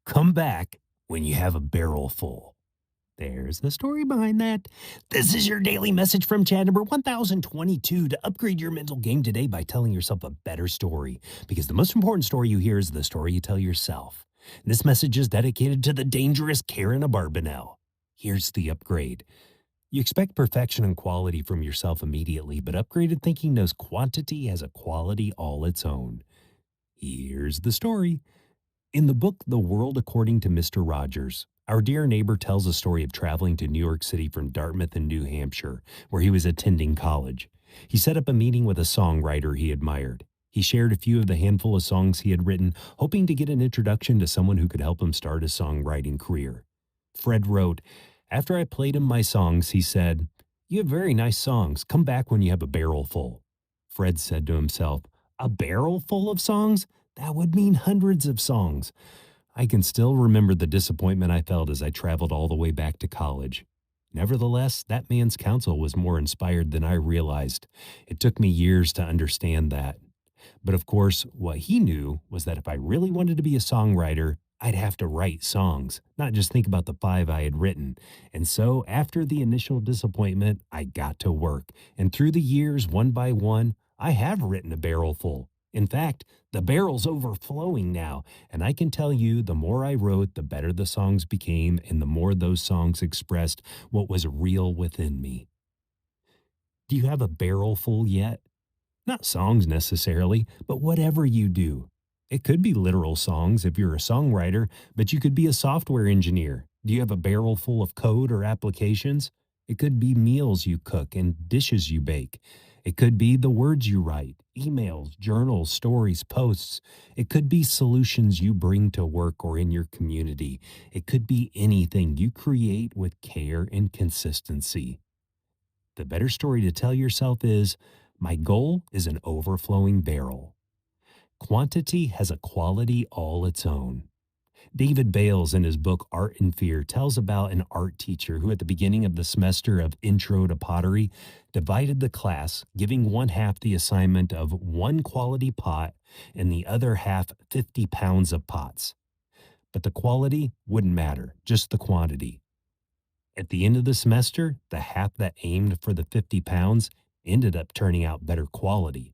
Come back when you have a barrel full. There's the story behind that. This is your daily message from Chad number 1022 to upgrade your mental game today by telling yourself a better story. Because the most important story you hear is the story you tell yourself. This message is dedicated to the dangerous Karen Abarbanel. Here's the upgrade. You expect perfection and quality from yourself immediately, but upgraded thinking knows quantity has a quality all its own. Here's the story. In the book The World According to Mr. Rogers, our dear neighbor tells a story of traveling to New York City from Dartmouth in New Hampshire, where he was attending college. He set up a meeting with a songwriter he admired. He shared a few of the handful of songs he had written, hoping to get an introduction to someone who could help him start a songwriting career. Fred wrote, "After I played him my songs, he said, 'You have very nice songs. Come back when you have a barrel full.' Fred said to himself, 'A barrel full of songs? That would mean hundreds of songs.' I can still remember the disappointment I felt as I traveled all the way back to college. Nevertheless, that man's counsel was more inspired than I realized. It took me years to understand that. But of course, what he knew was that if I really wanted to be a songwriter, I'd have to write songs, not just think about the five I had written. And so, after the initial disappointment, I got to work. And through the years, one by one, I have written a barrel full. In fact, the barrel's overflowing now, and I can tell you the more I wrote, the better the songs became, and the more those songs expressed what was real within me. Do you have a barrel full yet? Not songs necessarily, but whatever you do. It could be literal songs if you're a songwriter, but you could be a software engineer. Do you have a barrel full of code or applications? It could be meals you cook and dishes you bake. It could be the words you write, emails, journals, stories, posts. It could be solutions you bring to work or in your community. It could be anything you create with care and consistency. The better story to tell yourself is, my goal is an overflowing barrel. Quantity has a quality all its own. David Bales, in his book Art and Fear, tells about an art teacher who, at the beginning of the semester of Intro to Pottery, divided the class, giving one half the assignment of one quality pot and the other half 50 pounds of pots. But the quality wouldn't matter, just the quantity. At the end of the semester, the half that aimed for the 50 pounds ended up turning out better quality.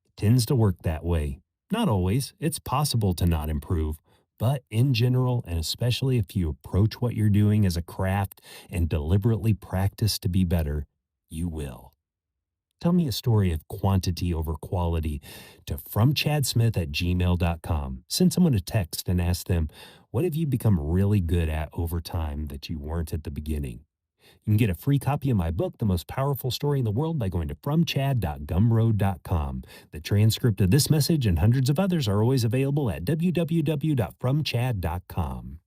It tends to work that way. Not always. It's possible to not improve. But in general, and especially if you approach what you're doing as a craft and deliberately practice to be better, you will. Tell me a story of quantity over quality to fromchadsmith@gmail.com. Send someone a text and ask them, what have you become really good at over time that you weren't at the beginning? You can get a free copy of my book, The Most Powerful Story in the World, by going to fromchad.gumroad.com. The transcript of this message and hundreds of others are always available at www.fromchad.com.